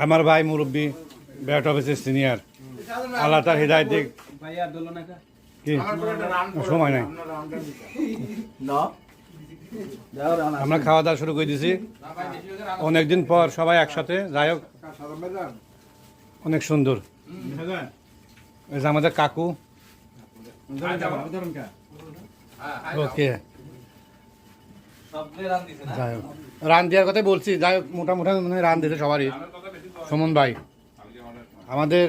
আমার ভাই মুরব্বী ব্যাট অফিসের সিনিয়র, আল্লাহ তার হৃদায়ত দিক। কি সময় নাই, আমরা খাওয়া দাওয়া শুরু করে দিয়েছি অনেকদিন পর সবাই একসাথে। যাই হোক, অনেক সুন্দর। এই যে আমাদের কাকু। ওকে, যাই হোক রান দেওয়ার কথাই বলছি। যাই হোক, মোটামুটি মানে রান দিতে সবারই। সুমন ভাই, আমাদের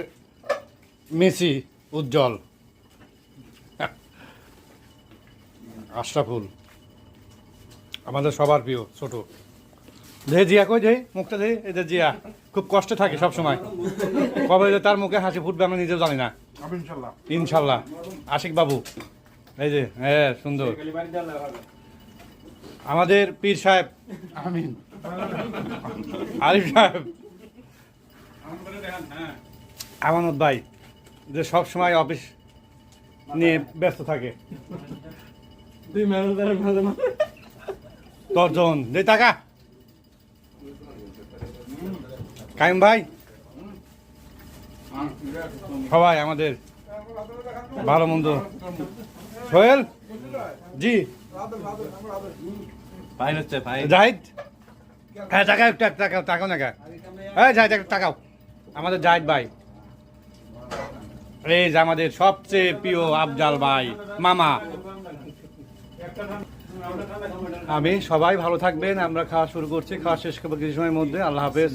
মেসি উজ্জ্বল, আশরাফুল, আমাদের সবার প্রিয় ছোট। যে জিয়া কই যে মুখটা যে এদের জিয়া খুব কষ্টে থাকে সব সময়। কবে যে তার মুখে হাসি ফুটবে আমরা নিজেও জানি না। ইনশাল্লাহ। আশিক বাবু, এই যে হ্যাঁ সুন্দর। আমাদের পীর সাহেব আমিন, আরিফ সাহেব, আমানত ভাই, যে সব সময় অফিস নিয়ে ব্যস্ত থাকে। দশজন যে টাকা কাইম ভাই, সবাই আমাদের ভালো মন্দ। সোহেল জি, জাহিদ, হ্যাঁ টাকাও একটু টাকাও না, হ্যাঁ জাহিদ একটু টাকাও। আমাদের জাহিদ ভাই, এই যে আমাদের সবচেয়ে প্রিয় আফজাল ভাই, মামা। আমি সবাই ভালো থাকবেন। আমরা খাওয়া শুরু করছি, খাওয়া শেষ করবো কিছু সময়ের মধ্যে। আল্লাহ হাফেজ।